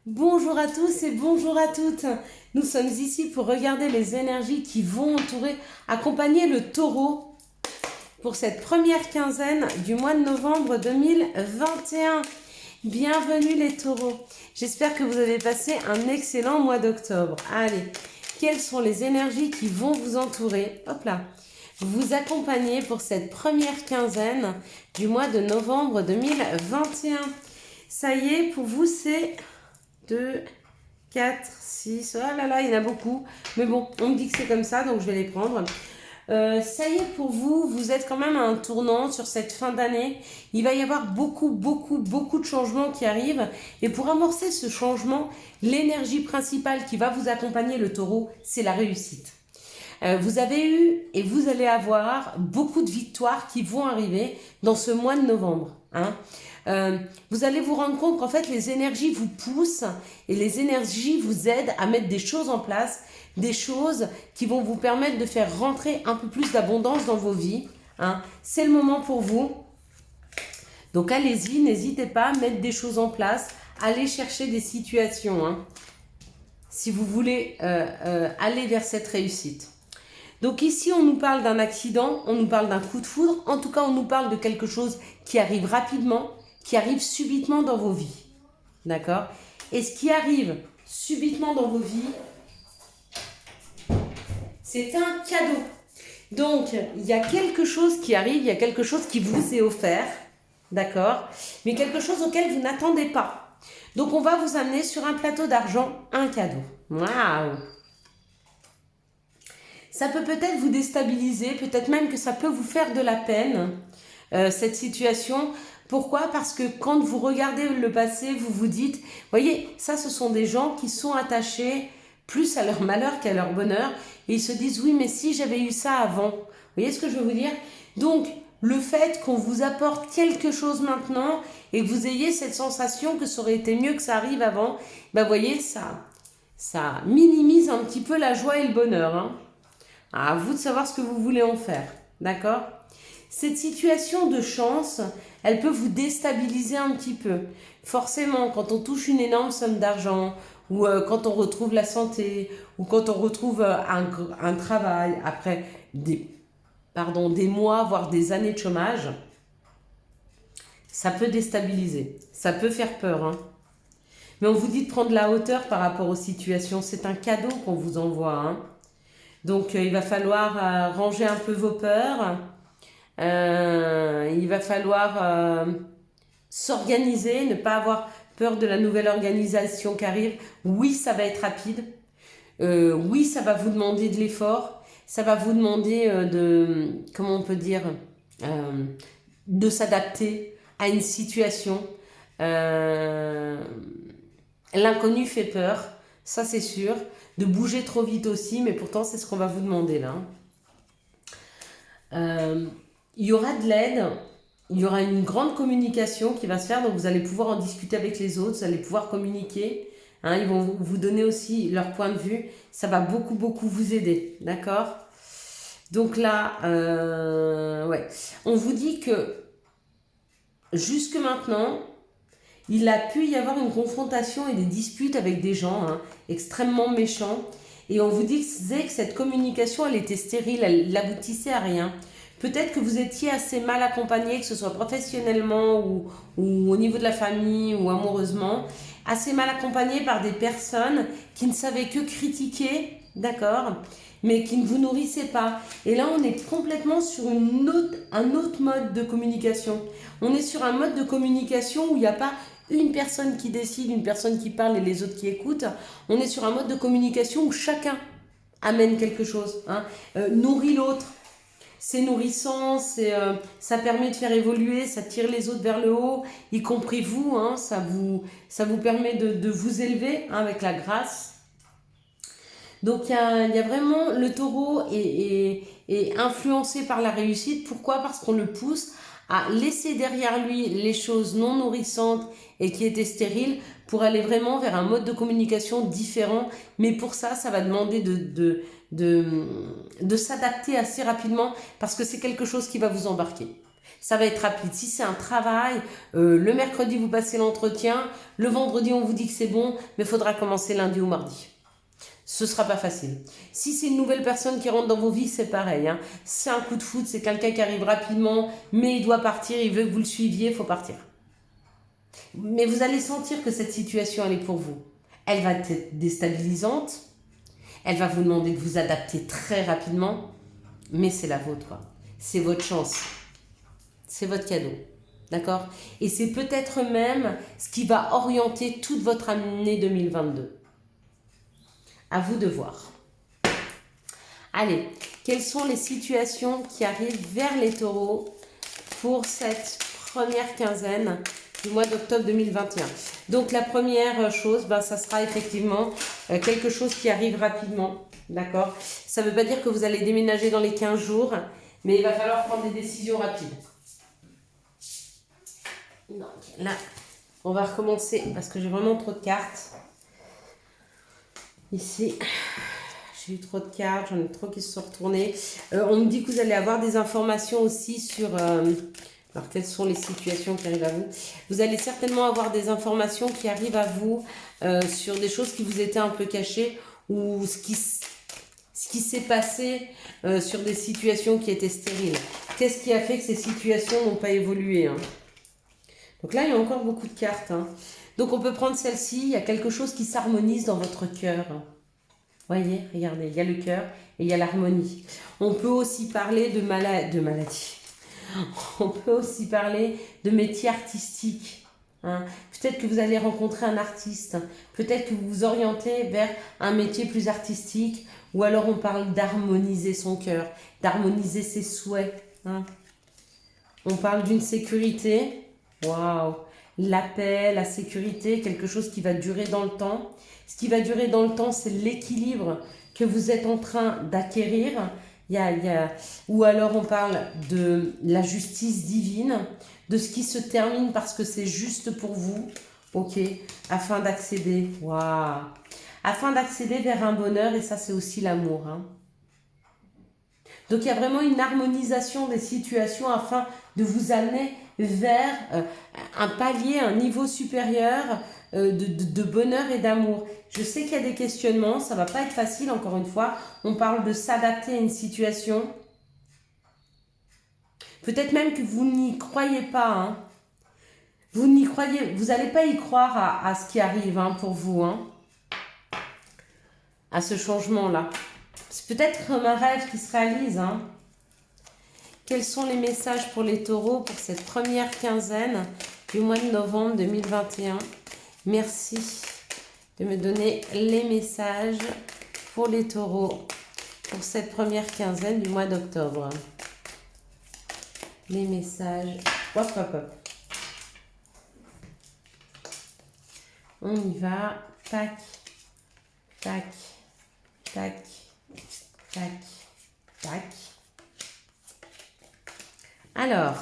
Bonjour à tous et bonjour à toutes. Nous sommes ici pour regarder les énergies qui vont accompagner le taureau pour cette première quinzaine du mois de novembre 2021. Bienvenue les taureaux. J'espère que vous avez passé un excellent mois d'octobre. Allez, quelles sont les énergies qui vont vous entourer? Hop là. Vous accompagner pour cette première quinzaine du mois de novembre 2021. Ça y est, pour vous, c'est 2, 4, 6, oh là là, il y en a beaucoup. Mais bon, on me dit que c'est comme ça, donc je vais les prendre. Ça y est, pour vous, vous êtes quand même à un tournant sur cette fin d'année. Il va y avoir beaucoup de changements qui arrivent. Et pour amorcer ce changement, l'énergie principale qui va vous accompagner, le taureau, c'est la réussite. Vous avez eu et vous allez avoir beaucoup de victoires qui vont arriver dans ce mois de novembre. Vous allez vous rendre compte qu'en fait les énergies vous poussent et les énergies vous aident à mettre des choses en place, des choses qui vont vous permettre de faire rentrer un peu plus d'abondance dans vos vies. C'est le moment pour vous. Donc allez-y, n'hésitez pas à mettre des choses en place, allez chercher des situations si vous voulez aller vers cette réussite. Donc ici, on nous parle d'un accident, on nous parle d'un coup de foudre. En tout cas, on nous parle de quelque chose qui arrive rapidement, qui arrive subitement dans vos vies. D'accord? Et ce qui arrive subitement dans vos vies, c'est un cadeau. Donc, il y a quelque chose qui arrive, il y a quelque chose qui vous est offert. D'accord? Mais quelque chose auquel vous n'attendez pas. Donc, on va vous amener sur un plateau d'argent un cadeau. Waouh! Ça peut peut-être vous déstabiliser, peut-être même que ça peut vous faire de la peine, cette situation. Pourquoi? Parce que quand vous regardez le passé, vous vous dites, voyez, ça ce sont des gens qui sont attachés plus à leur malheur qu'à leur bonheur. Et ils se disent, oui, mais si j'avais eu ça avant. Vous voyez ce que je veux vous dire? Donc, le fait qu'on vous apporte quelque chose maintenant et que vous ayez cette sensation que ça aurait été mieux que ça arrive avant, ben voyez, ça minimise un petit peu la joie et le bonheur. À vous de savoir ce que vous voulez en faire, d'accord? Cette situation de chance, elle peut vous déstabiliser un petit peu. Forcément, quand on touche une énorme somme d'argent, ou quand on retrouve la santé, ou quand on retrouve un travail après des mois, voire des années de chômage, ça peut déstabiliser, ça peut faire peur. Mais on vous dit de prendre la hauteur par rapport aux situations, c'est un cadeau qu'on vous envoie. Donc, il va falloir ranger un peu vos peurs. Il va falloir s'organiser, ne pas avoir peur de la nouvelle organisation qui arrive. Oui, ça va être rapide. Oui, ça va vous demander de l'effort. Ça va vous demander comment on peut dire, de s'adapter à une situation. L'inconnu fait peur, ça c'est sûr. De bouger trop vite aussi, mais pourtant c'est ce qu'on va vous demander là. Il y aura de l'aide, il y aura une grande communication qui va se faire, donc vous allez pouvoir en discuter avec les autres, vous allez pouvoir communiquer. Ils vont vous donner aussi leur point de vue, ça va beaucoup vous aider, d'accord? Donc là, ouais, on vous dit que jusque maintenant, il a pu y avoir une confrontation et des disputes avec des gens extrêmement méchants. Et on vous disait que cette communication, elle était stérile, elle n'aboutissait à rien. Peut-être que vous étiez assez mal accompagné, que ce soit professionnellement ou au niveau de la famille ou amoureusement, assez mal accompagné par des personnes qui ne savaient que critiquer, d'accord, mais qui ne vous nourrissaient pas. Et là, on est complètement sur un autre mode de communication. On est sur un mode de communication où il n'y a pas une personne qui décide, une personne qui parle et les autres qui écoutent. On est sur un mode de communication où chacun amène quelque chose, nourrit l'autre. C'est nourrissant, ça permet de faire évoluer, ça tire les autres vers le haut, y compris vous, ça vous permet de vous élever avec la grâce. Donc il y a vraiment, le taureau est influencé par la réussite. Pourquoi? Parce qu'on le pousse à laisser derrière lui les choses non nourrissantes et qui étaient stériles pour aller vraiment vers un mode de communication différent. Mais pour ça, ça va demander de s'adapter assez rapidement parce que c'est quelque chose qui va vous embarquer. Ça va être rapide. Si c'est un travail, le mercredi, vous passez l'entretien. Le vendredi, on vous dit que c'est bon, mais il faudra commencer lundi ou mardi. Ce ne sera pas facile. Si c'est une nouvelle personne qui rentre dans vos vies, c'est pareil. Hein. C'est un coup de foudre, c'est quelqu'un qui arrive rapidement, mais il doit partir, il veut que vous le suiviez, il faut partir. Mais vous allez sentir que cette situation, elle est pour vous. Elle va être déstabilisante. Elle va vous demander de vous adapter très rapidement. Mais c'est la vôtre, quoi. C'est votre chance. C'est votre cadeau. D'accord? Et c'est peut-être même ce qui va orienter toute votre année 2022. À vous de voir. Allez, quelles sont les situations qui arrivent vers les taureaux pour cette première quinzaine du mois d'octobre 2021? Donc la première chose, ça sera effectivement quelque chose qui arrive rapidement. D'accord? Ça ne veut pas dire que vous allez déménager dans les 15 jours, mais il va falloir prendre des décisions rapides. Donc là, on va recommencer parce que j'ai vraiment trop de cartes. Ici, j'ai eu trop de cartes, j'en ai trop qui se sont retournées. On me dit que vous allez avoir des informations aussi sur... alors, quelles sont les situations qui arrivent à vous? Vous allez certainement avoir des informations qui arrivent à vous sur des choses qui vous étaient un peu cachées ou ce qui s'est passé sur des situations qui étaient stériles. Qu'est-ce qui a fait que ces situations n'ont pas évolué, hein? Donc là, il y a encore beaucoup de cartes. Hein. Donc on peut prendre celle-ci. Il y a quelque chose qui s'harmonise dans votre cœur. Voyez, regardez, il y a le cœur et il y a l'harmonie. On peut aussi parler de maladie. On peut aussi parler de métier artistique. Hein. Peut-être que vous allez rencontrer un artiste. Peut-être que vous vous orientez vers un métier plus artistique. Ou alors on parle d'harmoniser son cœur, d'harmoniser ses souhaits. Hein. On parle d'une sécurité. Waouh! La paix, la sécurité, quelque chose qui va durer dans le temps. Ce qui va durer dans le temps, c'est l'équilibre que vous êtes en train d'acquérir. Ou alors on parle de la justice divine, de ce qui se termine parce que c'est juste pour vous, ok, afin d'accéder, waouh, afin d'accéder vers un bonheur, et ça c'est aussi l'amour. Hein. Donc il y a vraiment une harmonisation des situations afin de vous amener vers un palier, un niveau supérieur de bonheur et d'amour. Je sais qu'il y a des questionnements, ça ne va pas être facile, encore une fois. On parle de s'adapter à une situation. Peut-être même que vous n'y croyez pas. Hein. Vous n'allez pas y croire à ce qui arrive hein, pour vous, hein, à ce changement-là. C'est peut-être comme un rêve qui se réalise. Hein. Quels sont les messages pour les taureaux pour cette première quinzaine du mois de novembre 2021? Merci de me donner les messages pour les taureaux pour cette première quinzaine du mois d'octobre. Les messages. Hop, hop, hop. On y va. Tac, tac, tac, tac, tac. Alors,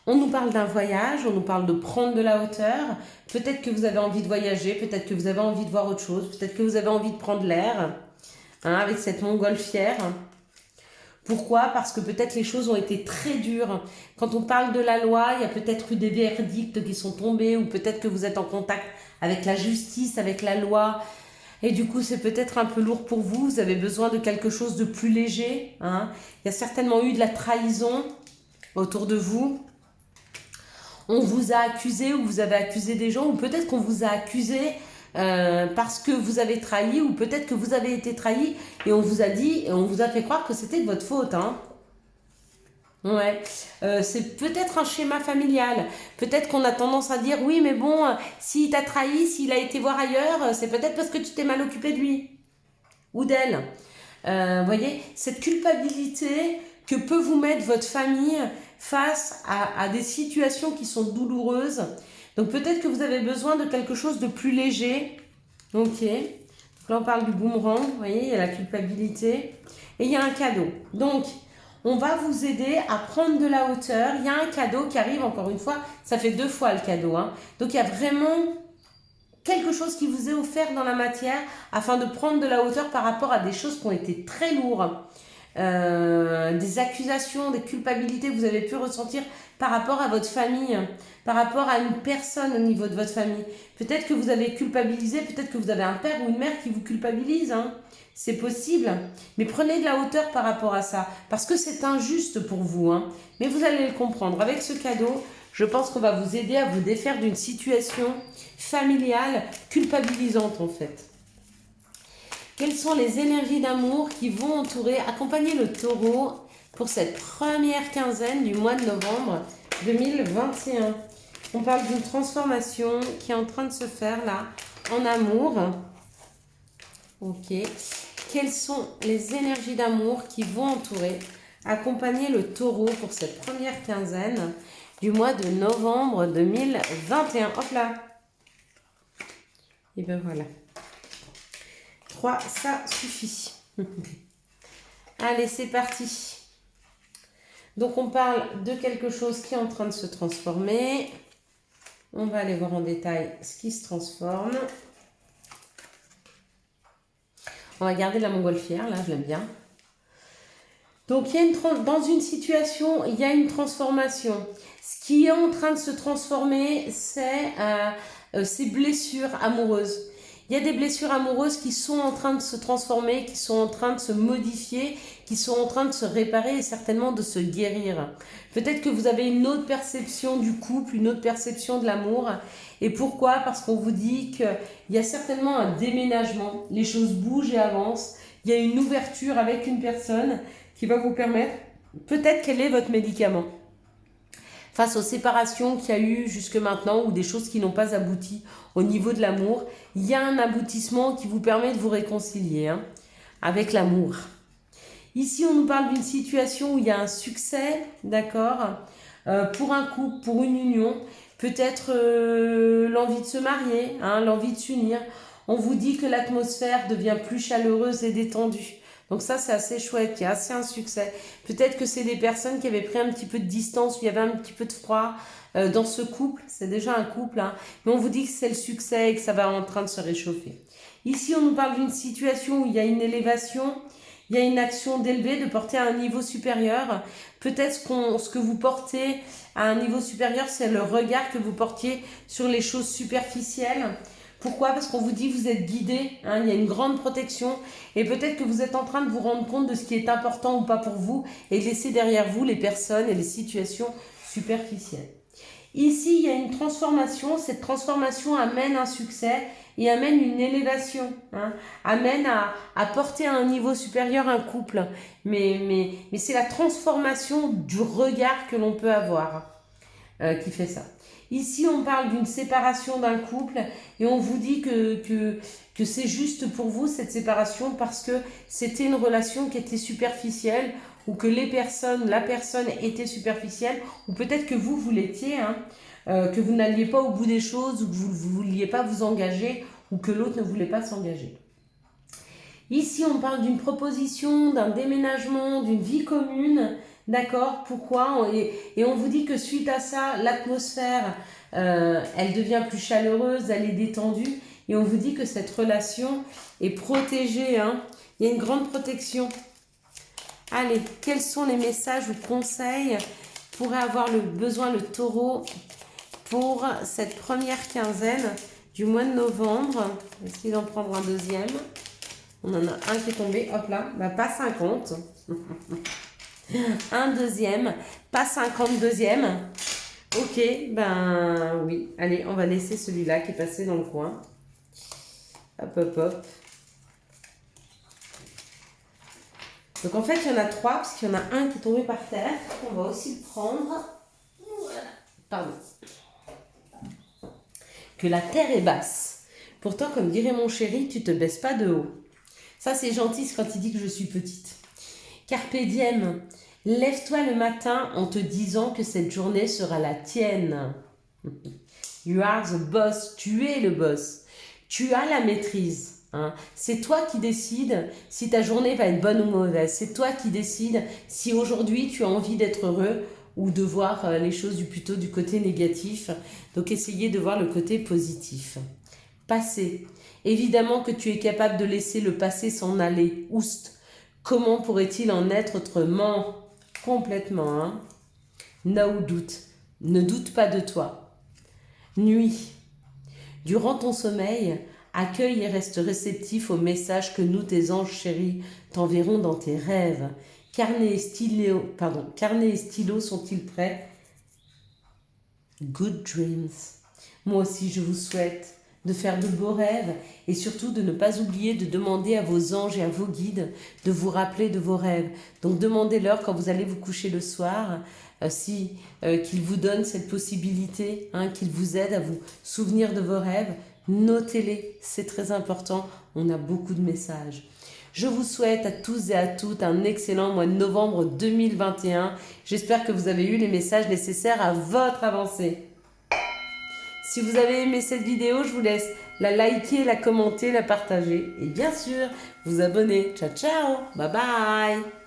on nous parle d'un voyage, on nous parle de prendre de la hauteur. Peut-être que vous avez envie de voyager, peut-être que vous avez envie de voir autre chose, peut-être que vous avez envie de prendre l'air hein, avec cette montgolfière. Pourquoi? Parce que peut-être les choses ont été très dures. Quand on parle de la loi, il y a peut-être eu des verdicts qui sont tombés ou peut-être que vous êtes en contact avec la justice, avec la loi. Et du coup, c'est peut-être un peu lourd pour vous. Vous avez besoin de quelque chose de plus léger. Hein. Il y a certainement eu de la trahison autour de vous. On vous a accusé ou vous avez accusé des gens ou peut-être qu'on vous a accusé parce que vous avez trahi ou peut-être que vous avez été trahi et on vous a dit et on vous a fait croire que c'était de votre faute. Hein. Ouais, c'est peut-être un schéma familial. Peut-être qu'on a tendance à dire oui, mais bon, s'il t'a trahi, s'il a été voir ailleurs, c'est peut-être parce que tu t'es mal occupé de lui ou d'elle. Voyez, cette culpabilité que peut vous mettre votre famille face à des situations qui sont douloureuses. Donc peut-être que vous avez besoin de quelque chose de plus léger. Ok. Donc là on parle du boomerang, vous voyez, il y a la culpabilité. Et il y a un cadeau. Donc on va vous aider à prendre de la hauteur. Il y a un cadeau qui arrive, encore une fois, ça fait 2 fois le cadeau. Hein. Donc il y a vraiment quelque chose qui vous est offert dans la matière afin de prendre de la hauteur par rapport à des choses qui ont été très lourdes. des accusations, des culpabilités que vous avez pu ressentir par rapport à votre famille, par rapport à une personne au niveau de votre famille. Peut-être que vous avez culpabilisé, peut-être que vous avez un père ou une mère qui vous culpabilise, hein. C'est possible, mais prenez de la hauteur par rapport à ça, parce que c'est injuste pour vous, hein. Mais vous allez le comprendre. Avec ce cadeau, je pense qu'on va vous aider à vous défaire d'une situation familiale culpabilisante en fait. Quelles sont les énergies d'amour qui vont entourer, accompagner le taureau pour cette première quinzaine du mois de novembre 2021? On parle d'une transformation qui est en train de se faire là, en amour. Ok. Quelles sont les énergies d'amour qui vont entourer, accompagner le taureau pour cette première quinzaine du mois de novembre 2021? Hop là. Et ben voilà. 3, ça suffit. Allez, c'est parti. Donc, on parle de quelque chose qui est en train de se transformer. On va aller voir en détail ce qui se transforme. On va garder la montgolfière, là, je l'aime bien. Donc, dans une situation, il y a une transformation. Ce qui est en train de se transformer, c'est ces blessures amoureuses. Il y a des blessures amoureuses qui sont en train de se transformer, qui sont en train de se modifier, qui sont en train de se réparer et certainement de se guérir. Peut-être que vous avez une autre perception du couple, une autre perception de l'amour. Et pourquoi? Parce qu'on vous dit qu'il y a certainement un déménagement. Les choses bougent et avancent. Il y a une ouverture avec une personne qui va vous permettre, peut-être quel est votre médicament. Face aux séparations qu'il y a eu jusque maintenant ou des choses qui n'ont pas abouti au niveau de l'amour, il y a un aboutissement qui vous permet de vous réconcilier avec l'amour. Ici, on nous parle d'une situation où il y a un succès, d'accord, pour un couple, pour une union, peut-être l'envie de se marier, l'envie de s'unir. On vous dit que l'atmosphère devient plus chaleureuse et détendue. Donc ça, c'est assez chouette, il y a assez un succès. Peut-être que c'est des personnes qui avaient pris un petit peu de distance, où il y avait un petit peu de froid dans ce couple. C'est déjà un couple, mais on vous dit que c'est le succès et que ça va en train de se réchauffer. Ici, on nous parle d'une situation où il y a une élévation, il y a une action d'élever, de porter à un niveau supérieur. Peut-être ce que vous portez à un niveau supérieur, c'est le regard que vous portiez sur les choses superficielles. Pourquoi? Parce qu'on vous dit que vous êtes guidé, il y a une grande protection et peut-être que vous êtes en train de vous rendre compte de ce qui est important ou pas pour vous et de laisser derrière vous les personnes et les situations superficielles. Ici, il y a une transformation, cette transformation amène un succès et amène une élévation, amène à porter à un niveau supérieur un couple. Mais c'est la transformation du regard que l'on peut avoir qui fait ça. Ici, on parle d'une séparation d'un couple et on vous dit que c'est juste pour vous cette séparation parce que c'était une relation qui était superficielle ou que la personne était superficielle ou peut-être que vous l'étiez, que vous n'alliez pas au bout des choses ou que vous ne vouliez pas vous engager ou que l'autre ne voulait pas s'engager. Ici, on parle d'une proposition, d'un déménagement, d'une vie commune. D'accord, pourquoi? Et on vous dit que suite à ça, l'atmosphère, elle devient plus chaleureuse, elle est détendue. Et on vous dit que cette relation est protégée. Il y a une grande protection. Allez, quels sont les messages ou conseils pourrait avoir besoin le taureau pour cette première quinzaine du mois de novembre? On va essayer d'en prendre un deuxième. On en a un qui est tombé, hop là, pas 50. Un deuxième, pas 52e. Ok, oui. Allez, on va laisser celui-là qui est passé dans le coin. Hop, hop, hop. Donc en fait, il y en a 3, parce qu'il y en a un qui est tombé par terre. On va aussi le prendre. Voilà. Pardon. Que la terre est basse. Pourtant, comme dirait mon chéri, tu te baisses pas de haut. Ça, c'est gentil, c'est quand il dit que je suis petite. Carpe diem. Lève-toi le matin en te disant que cette journée sera la tienne. You are the boss. Tu es le boss. Tu as la maîtrise. C'est toi qui décides si ta journée va être bonne ou mauvaise. C'est toi qui décides si aujourd'hui tu as envie d'être heureux ou de voir les choses plutôt du côté négatif. Donc, essayez de voir le côté positif. Passé. Évidemment que tu es capable de laisser le passé s'en aller. Oust. Comment pourrait-il en être autrement? Complètement, hein? No doute. Ne doute pas de toi. Nuit. Durant ton sommeil, accueille et reste réceptif aux messages que nous, tes anges chéris, t'enverront dans tes rêves. Carnet et stylo sont-ils prêts? Good dreams. Moi aussi, je vous souhaite de faire de beaux rêves et surtout de ne pas oublier de demander à vos anges et à vos guides de vous rappeler de vos rêves. Donc demandez-leur quand vous allez vous coucher le soir qu'ils vous donnent cette possibilité, hein, qu'ils vous aident à vous souvenir de vos rêves. Notez-les, c'est très important, on a beaucoup de messages. Je vous souhaite à tous et à toutes un excellent mois de novembre 2021. J'espère que vous avez eu les messages nécessaires à votre avancée. Si vous avez aimé cette vidéo, je vous laisse la liker, la commenter, la partager et bien sûr vous abonner. Ciao, ciao, bye bye.